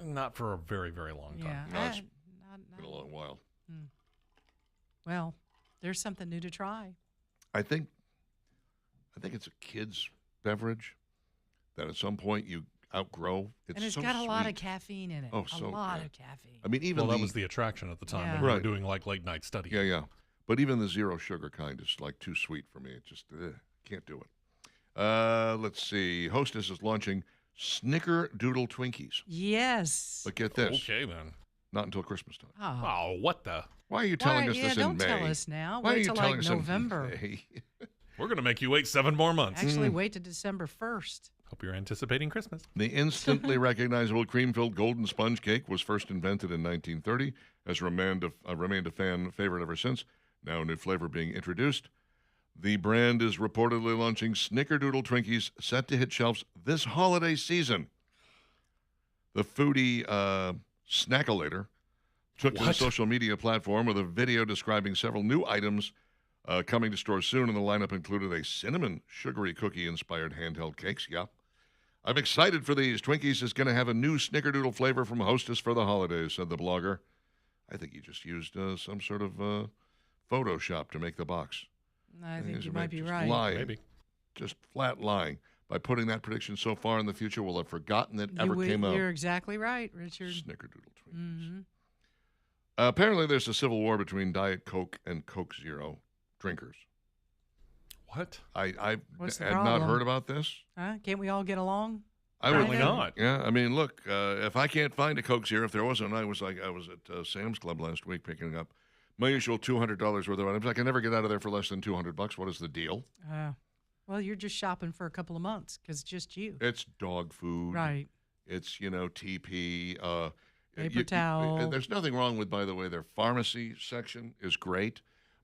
Speaker 4: Not for a very, very long time.
Speaker 1: No, it's
Speaker 2: not-
Speaker 1: been a long while.
Speaker 2: Well, there's something new to try.
Speaker 1: I think it's a kid's beverage that at some point you outgrow.
Speaker 2: And it's
Speaker 1: so
Speaker 2: got a lot of
Speaker 1: sweet.
Speaker 2: caffeine in it.
Speaker 1: Oh,
Speaker 2: a
Speaker 1: so
Speaker 2: lot
Speaker 1: good.
Speaker 2: of caffeine.
Speaker 1: I mean, even
Speaker 4: Well, that was the attraction at the time
Speaker 2: Yeah.
Speaker 4: when we were
Speaker 1: Right.
Speaker 4: doing like late night studies.
Speaker 1: yeah. But even the zero sugar kind is like too sweet for me. It just can't do it. Let's see. Hostess is launching Snickerdoodle Twinkies.
Speaker 2: Yes.
Speaker 1: But get this,
Speaker 4: Okay, then.
Speaker 1: not until Christmas time.
Speaker 2: Oh.
Speaker 4: Oh, what the?
Speaker 1: Why are you telling us this in
Speaker 2: don't
Speaker 1: May?
Speaker 2: tell us now.
Speaker 1: Why are
Speaker 2: Wait
Speaker 1: you
Speaker 2: till
Speaker 1: telling
Speaker 2: like
Speaker 1: us
Speaker 2: November.
Speaker 1: in May?
Speaker 4: We're going to make you wait 7 more months.
Speaker 2: Actually, wait to December 1st.
Speaker 4: Hope you're anticipating Christmas.
Speaker 1: The instantly recognizable cream-filled golden sponge cake was first invented in 1930, has remained a fan favorite ever since. Now a new flavor being introduced. The brand is reportedly launching Snickerdoodle Twinkies set to hit shelves this holiday season. The foodie Snackolator took to the
Speaker 4: What?
Speaker 1: social media platform with a video describing several new items coming to stores soon, and the lineup included a cinnamon sugary cookie-inspired handheld cakes. Yeah. I'm excited for these. Twinkies is going to have a new Snickerdoodle flavor from Hostess for the holidays, said the blogger. I think he just used some sort of Photoshop to make the box.
Speaker 2: I think
Speaker 1: He's
Speaker 2: you might be
Speaker 1: just
Speaker 2: right.
Speaker 1: Lying.
Speaker 4: Maybe.
Speaker 1: Just flat lying. By putting that prediction so far in the future, we'll have forgotten it ever
Speaker 2: You
Speaker 1: came out.
Speaker 2: You're exactly right, Richard.
Speaker 1: Snickerdoodle Twinkies.
Speaker 2: Mhm.
Speaker 1: Apparently, there's a civil war between Diet Coke and Coke Zero drinkers.
Speaker 4: What?
Speaker 1: I
Speaker 2: What's the
Speaker 1: had not
Speaker 2: problem?
Speaker 1: heard about this.
Speaker 2: Huh? Can't we all get along?
Speaker 1: I
Speaker 4: Apparently
Speaker 2: Kinda.
Speaker 4: not.
Speaker 1: Yeah, I mean, look, if I can't find a Coke Zero, if there wasn't, I was at Sam's Club last week picking up my usual $200 worth of items. I can never get out of there for less than $200. What is the deal?
Speaker 2: Well, you're just shopping for a couple of months because it's just you.
Speaker 1: It's dog food.
Speaker 2: Right.
Speaker 1: It's, TP.
Speaker 2: Paper towel.
Speaker 1: There's nothing wrong with, by the way, their pharmacy section is great.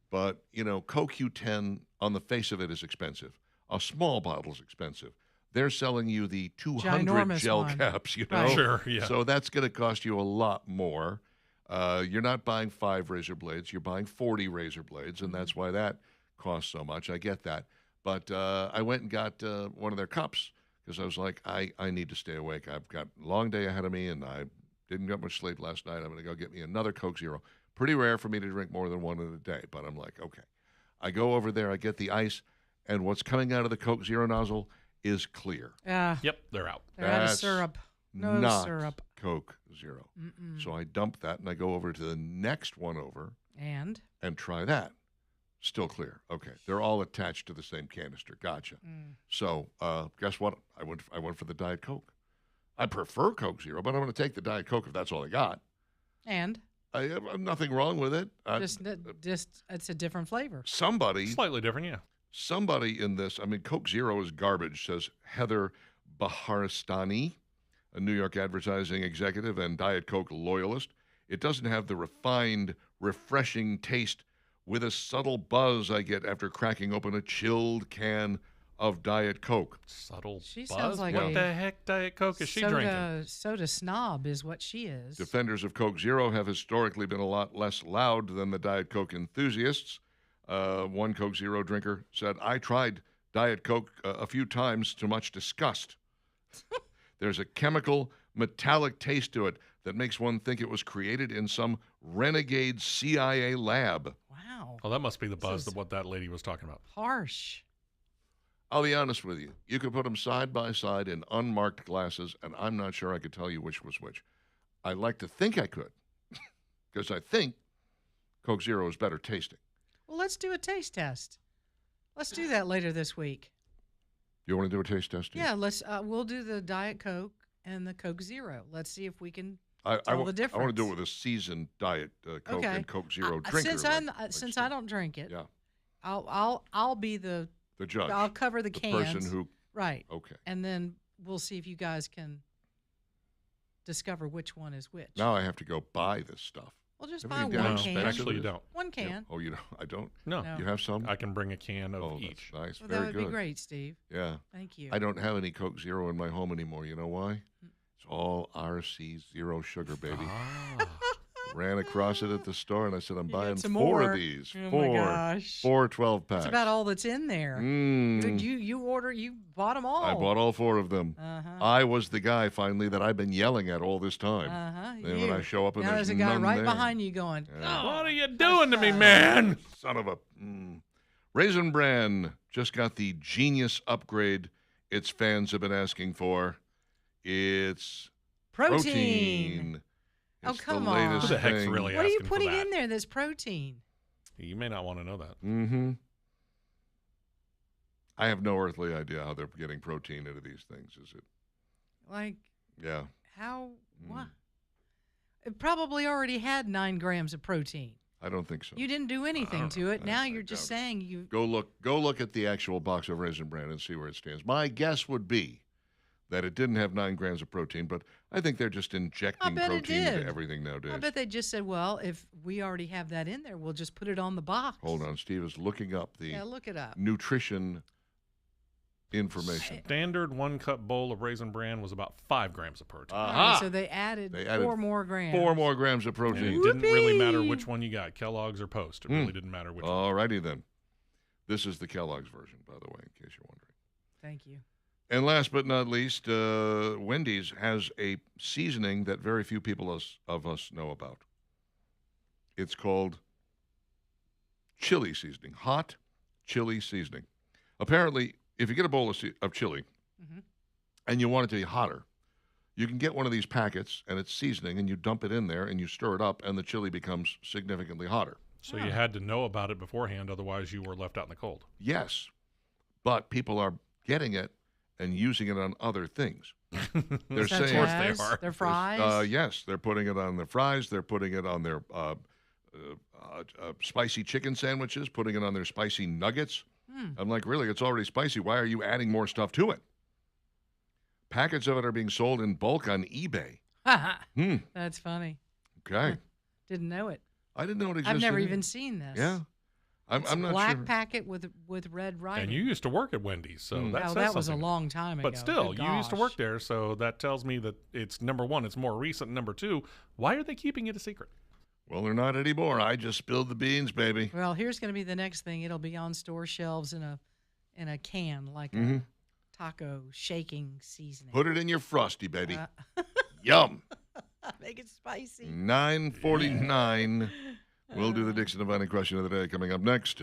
Speaker 1: But, CoQ10 on the face of it is expensive. A small bottle is expensive. They're selling you the 200
Speaker 2: Ginormous
Speaker 1: gel
Speaker 2: one.
Speaker 1: caps,
Speaker 2: Right.
Speaker 4: Sure, yeah.
Speaker 1: So that's going to cost you a lot more. You're not buying 5 razor blades. You're buying 40 razor blades, and that's why that costs so much. I get that. But I went and got one of their cups because I was like, I need to stay awake. I've got a long day ahead of me, and I didn't get much sleep last night. I'm going to go get me another Coke Zero. Pretty rare for me to drink more than one in a day, but I'm like, okay. I go over there, I get the ice, and what's coming out of the Coke Zero nozzle is clear.
Speaker 4: Yep, they're out.
Speaker 2: They're out of
Speaker 1: That's
Speaker 2: syrup. No
Speaker 1: not
Speaker 2: syrup.
Speaker 1: Coke Zero. So I dump that, and I go over to the next one over
Speaker 2: And
Speaker 1: and try that. Still clear. Okay, they're all attached to the same canister. Gotcha. So guess what? I went for the Diet Coke. I prefer Coke Zero, but I'm going to take the Diet Coke if that's all I got.
Speaker 2: and
Speaker 1: I have nothing wrong with it.
Speaker 2: just it's a different flavor.
Speaker 1: Somebody
Speaker 4: Slightly different, yeah.
Speaker 1: Somebody in this, I mean, Coke Zero is garbage, says Heather Baharistani, a New York advertising executive and Diet Coke loyalist. It doesn't have the refined, refreshing taste with a subtle buzz I get after cracking open a chilled can of Diet Coke.
Speaker 4: Subtle
Speaker 2: She
Speaker 4: buzz.
Speaker 2: sounds like
Speaker 4: what
Speaker 2: a
Speaker 4: the heck Diet Coke is she drinking?
Speaker 2: Soda snob is what she is.
Speaker 1: Defenders of Coke Zero have historically been a lot less loud than the Diet Coke enthusiasts. One Coke Zero drinker said, I tried Diet Coke a few times to much disgust. There's a chemical, metallic taste to it that makes one think it was created in some renegade CIA lab.
Speaker 2: Wow.
Speaker 4: Oh, that must be the buzz
Speaker 2: is-
Speaker 4: of what that lady was talking about.
Speaker 2: Harsh.
Speaker 1: I'll be honest with you. You could put them side by side in unmarked glasses, and I'm not sure I could tell you which was which. I like to think I could, because I think Coke Zero is better tasting.
Speaker 2: Well, let's do a taste test. Let's do that later this week.
Speaker 1: You want to do a taste test? Steve?
Speaker 2: Yeah, we'll do the Diet Coke and the Coke Zero. Let's see if we can
Speaker 1: I
Speaker 2: tell
Speaker 1: want
Speaker 2: the
Speaker 1: to do it
Speaker 2: difference.
Speaker 1: with a seasoned Diet Coke
Speaker 2: Okay.
Speaker 1: and Coke Zero drinker.
Speaker 2: Since
Speaker 1: like
Speaker 2: I
Speaker 1: Steve.
Speaker 2: don't drink it,
Speaker 1: Yeah.
Speaker 2: I'll be the
Speaker 1: The judge.
Speaker 2: I'll cover the
Speaker 1: the
Speaker 2: cans.
Speaker 1: person who.
Speaker 2: Right.
Speaker 1: Okay.
Speaker 2: And then we'll see if you guys can discover which one is which.
Speaker 1: Now I have to go buy this stuff.
Speaker 2: Well, just
Speaker 1: Everything
Speaker 2: buy
Speaker 1: down
Speaker 2: one
Speaker 4: No,
Speaker 2: can.
Speaker 1: expensive.
Speaker 4: actually, you don't.
Speaker 2: One can.
Speaker 1: Oh, you don't? I don't.
Speaker 4: No,
Speaker 2: No.
Speaker 1: You have some?
Speaker 4: I can bring a can of
Speaker 1: oh,
Speaker 4: each.
Speaker 1: that's nice.
Speaker 2: Well,
Speaker 1: Very
Speaker 2: that would
Speaker 1: good.
Speaker 2: be great, Steve.
Speaker 1: Yeah.
Speaker 2: Thank you.
Speaker 1: I don't have any Coke Zero in my home anymore. You know why? It's all RC Zero sugar, baby.
Speaker 4: Ah.
Speaker 1: Ran across it at the store, and I said, I'm
Speaker 2: You got
Speaker 1: buying
Speaker 2: some
Speaker 1: four
Speaker 2: more.
Speaker 1: of these.
Speaker 2: Oh, my
Speaker 1: Four.
Speaker 2: gosh.
Speaker 1: 4 12 packs.
Speaker 2: That's about all that's in there.
Speaker 1: Mm.
Speaker 2: You bought them all.
Speaker 1: I bought all 4 of them.
Speaker 2: Uh-huh.
Speaker 1: I was the guy, finally, that I've been yelling at all this time.
Speaker 2: Uh-huh.
Speaker 1: Then when I show up and
Speaker 2: now
Speaker 1: there's
Speaker 2: there's a guy
Speaker 1: none
Speaker 2: right
Speaker 1: there.
Speaker 2: behind you going,
Speaker 1: Yeah.
Speaker 2: "Oh,
Speaker 4: What are you doing to me, man?
Speaker 1: Son of a. Raisin Bran just got the genius upgrade its fans have been asking for. It's
Speaker 2: protein. Oh,
Speaker 1: It's
Speaker 2: come
Speaker 1: the
Speaker 2: on.
Speaker 1: latest
Speaker 4: Who the heck's
Speaker 1: thing.
Speaker 4: really
Speaker 2: What are you
Speaker 4: asking for
Speaker 2: putting
Speaker 4: that?
Speaker 2: in there that's protein?
Speaker 4: You may not want to know that.
Speaker 1: Mm-hmm. I have no earthly idea how they're getting protein into these things. Is it?
Speaker 2: Like,
Speaker 1: Yeah.
Speaker 2: how?
Speaker 1: Mm.
Speaker 2: What? It probably already had 9 grams of protein.
Speaker 1: I don't think so.
Speaker 2: You didn't do anything to it. Now
Speaker 1: I
Speaker 2: you're just
Speaker 1: doubt it.
Speaker 2: saying you.
Speaker 1: Go look at the actual box of Raisin Bran and see where it stands. My guess would be that it didn't have 9 grams of protein, but I think they're just injecting
Speaker 2: bet it
Speaker 1: protein into
Speaker 2: did.
Speaker 1: everything nowadays.
Speaker 2: I bet they just said, well, if we already have that in there, we'll just put it on the box.
Speaker 1: Hold on, Steve is looking up the
Speaker 2: Yeah, look it up.
Speaker 1: nutrition information.
Speaker 4: Standard 1-cup bowl of Raisin Bran was about 5 grams of protein.
Speaker 2: All
Speaker 1: Aha!
Speaker 2: right, so they added 4 more grams.
Speaker 1: 4 more grams of
Speaker 4: And
Speaker 1: protein.
Speaker 4: it didn't really matter
Speaker 2: Whoopee!
Speaker 4: which one you got, Kellogg's or Post. It really didn't matter which one.
Speaker 1: All righty then. This is the Kellogg's version, by the way, in case you're wondering.
Speaker 2: Thank you.
Speaker 1: And last but not least, Wendy's has a seasoning that very few people of us know about. It's called chili seasoning, hot chili seasoning. Apparently, if you get a bowl of chili
Speaker 2: Mhm.
Speaker 1: and you want it to be hotter, you can get one of these packets and it's seasoning and you dump it in there and you stir it up and the chili becomes significantly hotter.
Speaker 4: So you had to know about it beforehand, otherwise you were left out in the cold.
Speaker 1: Yes, but people are getting it and using it on other things. They're
Speaker 2: Such
Speaker 1: saying
Speaker 2: as
Speaker 4: they are.
Speaker 2: their fries.
Speaker 1: yes, they're putting it on their fries. They're putting it on their spicy chicken sandwiches, putting it on their spicy nuggets. I'm like, really? It's already spicy. Why are you adding more stuff to it? Packets of it are being sold in bulk on eBay. Hmm.
Speaker 2: That's funny.
Speaker 1: Okay.
Speaker 2: Didn't know it.
Speaker 1: I didn't know it existed.
Speaker 2: I've never
Speaker 1: either.
Speaker 2: even seen this.
Speaker 1: Yeah.
Speaker 2: It's
Speaker 1: I'm
Speaker 2: a
Speaker 1: not
Speaker 2: black
Speaker 1: sure.
Speaker 2: packet with red writing.
Speaker 4: And you used to work at Wendy's, so that
Speaker 2: Oh,
Speaker 4: says
Speaker 2: that was a
Speaker 4: something.
Speaker 2: long time ago.
Speaker 4: But still,
Speaker 2: Good
Speaker 4: you used to work
Speaker 2: gosh.
Speaker 4: there, so that tells me that it's number one, it's more recent. Number two, why are they keeping it a secret?
Speaker 1: Well, they're not anymore. I just spilled the beans, baby.
Speaker 2: Well, here's going to be the next thing. It'll be on store shelves in a can, like
Speaker 1: Mhm.
Speaker 2: a taco shaking seasoning.
Speaker 1: Put it in your Frosty, baby.
Speaker 2: Uh,
Speaker 1: Yum.
Speaker 2: make it spicy.
Speaker 1: 9:49. We'll do the Dixon Dividing Question of the Day coming up next.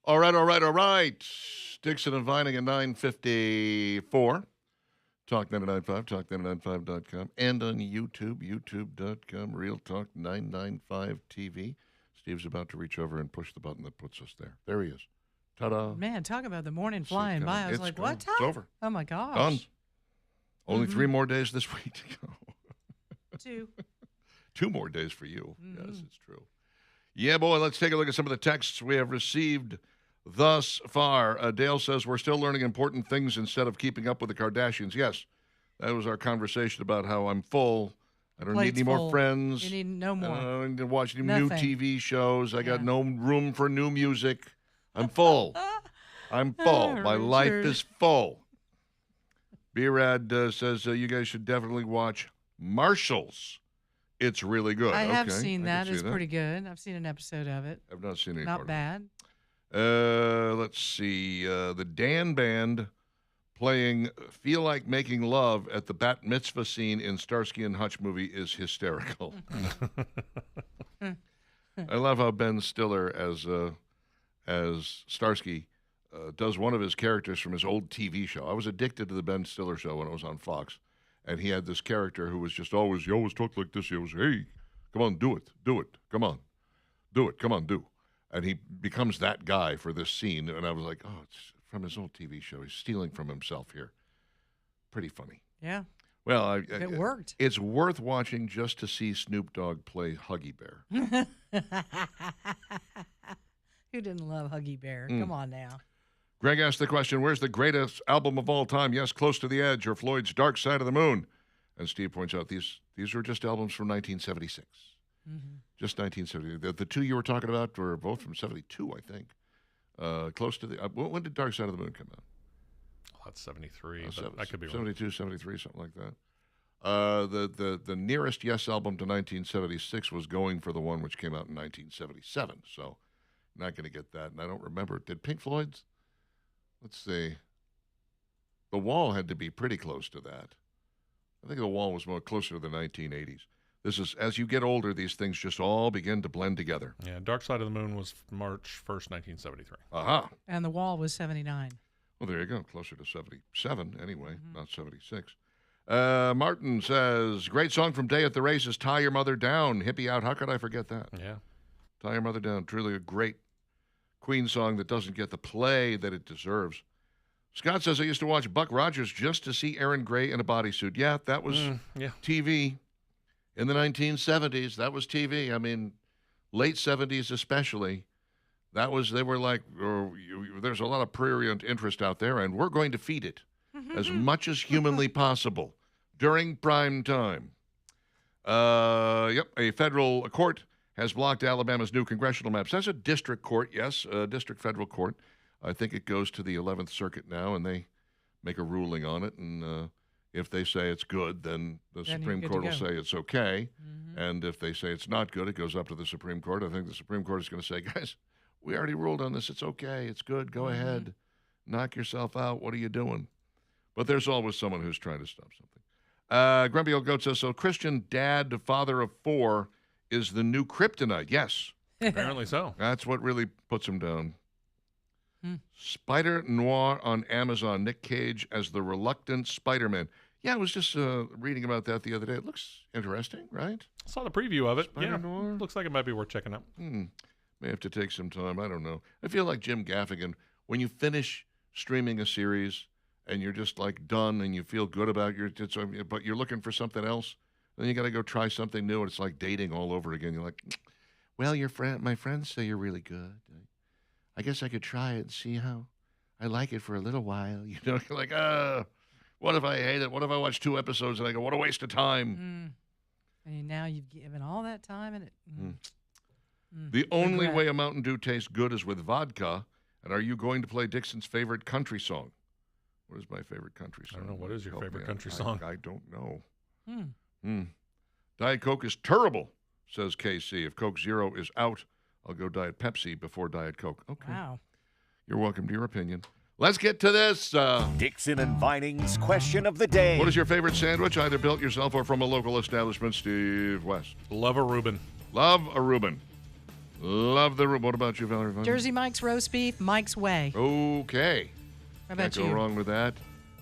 Speaker 1: All right. Dixon and Vining at 9:54. Talk 995, talk995.com, and on YouTube, youtube.com, Real Talk 995 TV. Steve's about to reach over and push the button that puts us there. There he is. Ta-da.
Speaker 2: Man, talk about the morning
Speaker 1: See it
Speaker 2: flying by.
Speaker 1: coming.
Speaker 2: I was
Speaker 1: It's
Speaker 2: like,
Speaker 1: gone.
Speaker 2: what time?
Speaker 1: It's over.
Speaker 2: Oh, my gosh.
Speaker 1: Done. Only 3 more days this week to go.
Speaker 2: 2.
Speaker 1: 2 more days for you. Yes, it's true. Yeah, boy, let's take a look at some of the texts we have received thus far. Dale says, we're still learning important things instead of keeping up with the Kardashians. Yes, that was our conversation about how I'm full. I don't need
Speaker 2: Plate's
Speaker 1: any more
Speaker 2: full.
Speaker 1: friends.
Speaker 2: You need no
Speaker 1: I
Speaker 2: more.
Speaker 1: don't need to watch any new
Speaker 2: Nothing.
Speaker 1: TV shows. I got
Speaker 2: Yeah.
Speaker 1: no room for new music. I'm full. I'm full. My life
Speaker 2: Richard.
Speaker 1: is full. B-Rad says you guys should definitely watch Marshalls. It's really good.
Speaker 2: I have
Speaker 1: Okay,
Speaker 2: seen
Speaker 1: I
Speaker 2: that.
Speaker 1: can
Speaker 2: It's
Speaker 1: see that.
Speaker 2: pretty good. I've seen an episode of it.
Speaker 1: I've not seen any
Speaker 2: Not
Speaker 1: part of it.
Speaker 2: bad.
Speaker 1: Let's see. The Dan Band playing Feel Like Making Love at the Bat Mitzvah scene in Starsky and Hutch movie is hysterical. I love how Ben Stiller as Starsky does one of his characters from his old TV show. I was addicted to the Ben Stiller show when it was on Fox. And he had this character who was just always, he always talked like this. He was, hey, come on, do it. Come on, do it. Come on, do. And he becomes that guy for this scene. And I was like, oh, it's from his old TV show. He's stealing from himself here. Pretty funny.
Speaker 2: Yeah.
Speaker 1: Well,
Speaker 2: It worked.
Speaker 1: It's worth watching just to see Snoop Dogg play Huggy Bear.
Speaker 2: Who didn't love Huggy Bear?
Speaker 1: Mm.
Speaker 2: Come on now.
Speaker 1: Greg asked the question, where's the greatest album of all time? Yes, Close to the Edge or Floyd's Dark Side of the Moon. And Steve points out these were just albums from 1976. Just 1970. The 2 you were talking about were both from 72, I think. Close to the... when did Dark Side of the Moon come out?
Speaker 4: Oh, that's 73. But I could be wrong.
Speaker 1: 72, 73, something like that. The nearest Yes album to 1976 was Going for the One, which came out in 1977. So, not going to get that. And I don't remember. Did Pink Floyd's? Let's see. The Wall had to be pretty close to that. I think The Wall was more closer to the 1980s. This is, as you get older, these things just all begin to blend together.
Speaker 4: Yeah, Dark Side of the Moon was March 1st, 1973.
Speaker 1: Aha.
Speaker 2: And the wall was 79.
Speaker 1: Well, there you go. Closer to 77 anyway, not 76. Martin says, great song from Day at the Races, Tie Your Mother Down. Hippie out. How could I forget that?
Speaker 4: Yeah.
Speaker 1: Tie Your Mother Down. Truly a great Queen song that doesn't get the play that it deserves. Scott says, I used to watch Buck Rogers just to see Aaron Gray in a bodysuit. Yeah, that was
Speaker 4: Yeah.
Speaker 1: TV in the 1970s. That was TV. I mean, late 70s especially. That was, they were like, there's a lot of prurient interest out there, and we're going to feed it as much as humanly possible during prime time. A federal court has blocked Alabama's new congressional maps. That's a district court, yes, a district federal court. I think it goes to the 11th Circuit now, and they make a ruling on it. And if they say it's good, then the
Speaker 2: Then
Speaker 1: Supreme
Speaker 2: you're good
Speaker 1: Court
Speaker 2: to
Speaker 1: will
Speaker 2: go.
Speaker 1: say it's okay. And if they say it's not good, it goes up to the Supreme Court. I think the Supreme Court is going to say, guys, we already ruled on this. It's okay. It's good. Go ahead. Knock yourself out. What are you doing? But there's always someone who's trying to stop something. Grumpy Old Goat says, so Christian dad, father of 4, is the new kryptonite. Yes,
Speaker 4: Apparently so.
Speaker 1: that's what really puts him down. Spider Noir on Amazon. Nick Cage as the reluctant Spider-Man. Yeah, I was just reading about that the other day. It looks interesting, right?
Speaker 4: Saw the preview of it.
Speaker 1: Spider
Speaker 4: Yeah.
Speaker 1: Noir?
Speaker 4: Looks like it might be worth checking out.
Speaker 1: May have to take some time. I don't know. I feel like Jim Gaffigan. When you finish streaming a series and you're just like done and you feel good about but you're looking for something else, then you got to go try something new. And it's like dating all over again. You're like, well, my friends say you're really good. I guess I could try it and see how I like it for a little while. You know, you're like, what if I hate it? What if I watch 2 episodes and I go, what a waste of time?
Speaker 2: And now you've given all that time in it.
Speaker 1: The only
Speaker 2: Regret.
Speaker 1: way a Mountain Dew tastes good is with vodka. And are you going to play Dixon's favorite country song? What is my favorite country song?
Speaker 4: I don't know. What is your
Speaker 1: Help
Speaker 4: favorite
Speaker 1: me out.
Speaker 4: country song?
Speaker 1: I don't know.
Speaker 2: Hmm.
Speaker 1: Diet Coke is terrible, says KC. If Coke Zero is out, I'll go Diet Pepsi before Diet Coke. Okay.
Speaker 2: Wow.
Speaker 1: You're welcome to your opinion. Let's get to this.
Speaker 3: Dixon and Vining's question of the day.
Speaker 1: What is your favorite sandwich, either built yourself or from a local establishment? Steve West.
Speaker 4: Love a Reuben.
Speaker 1: Love a Reuben. Love the. What about you, Valerie?
Speaker 2: Jersey Mike's roast beef, Mike's Way.
Speaker 1: Okay.
Speaker 2: How
Speaker 1: Can't
Speaker 2: about
Speaker 1: go
Speaker 2: you?
Speaker 1: wrong with that.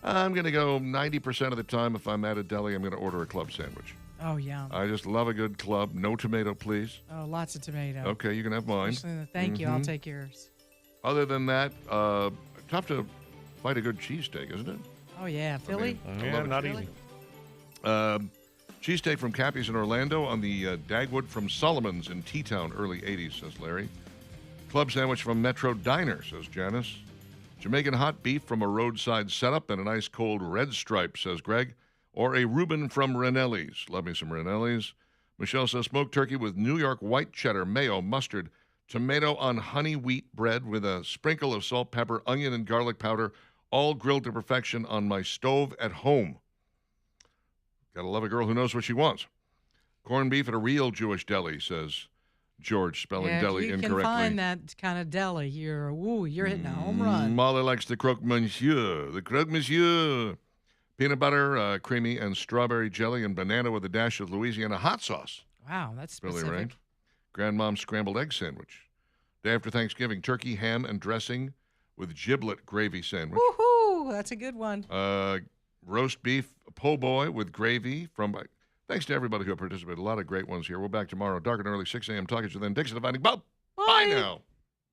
Speaker 1: I'm going to go 90% of the time if I'm at a deli, I'm going to order a club sandwich.
Speaker 2: Oh, yeah.
Speaker 1: I just love a good club. No tomato, please.
Speaker 2: Oh, lots of tomato.
Speaker 1: Okay, you can have mine.
Speaker 2: Thank you. I'll take yours.
Speaker 1: Other than that, tough to fight a good cheesesteak, isn't it?
Speaker 2: Oh, yeah. Philly?
Speaker 1: I
Speaker 4: Yeah,
Speaker 1: love it.
Speaker 4: not
Speaker 2: Really?
Speaker 4: easy.
Speaker 1: Cheesesteak from Cappy's in Orlando on the Dagwood from Solomon's in T-Town, early 80s, says Larry. Club sandwich from Metro Diner, says Janice. Jamaican hot beef from a roadside setup and an ice cold red stripe, says Greg. Or a Reuben from Ranelli's. Love me some Ranelli's. Michelle says smoked turkey with New York white cheddar, mayo, mustard, tomato on honey wheat bread with a sprinkle of salt, pepper, onion, and garlic powder, all grilled to perfection on my stove at home. Gotta love a girl who knows what she wants. Corned beef at a real Jewish deli, says George, spelling
Speaker 2: Yeah,
Speaker 1: deli
Speaker 2: if you
Speaker 1: incorrectly.
Speaker 2: can find that kind of deli, you're hitting a home run.
Speaker 1: Molly likes the croque monsieur. The croque monsieur. Peanut butter, creamy, and strawberry jelly and banana with a dash of Louisiana hot sauce.
Speaker 2: Wow, that's
Speaker 1: Really,
Speaker 2: specific.
Speaker 1: right? Grandmom's scrambled egg sandwich. Day after Thanksgiving, turkey, ham, and dressing with giblet gravy sandwich.
Speaker 2: Woohoo! That's a good one.
Speaker 1: Roast beef po' boy with gravy from. Thanks to everybody who participated. A lot of great ones here. We're back tomorrow, dark and early, 6 a.m. Talking to you then. Dixon Dividing Bob. Bye now.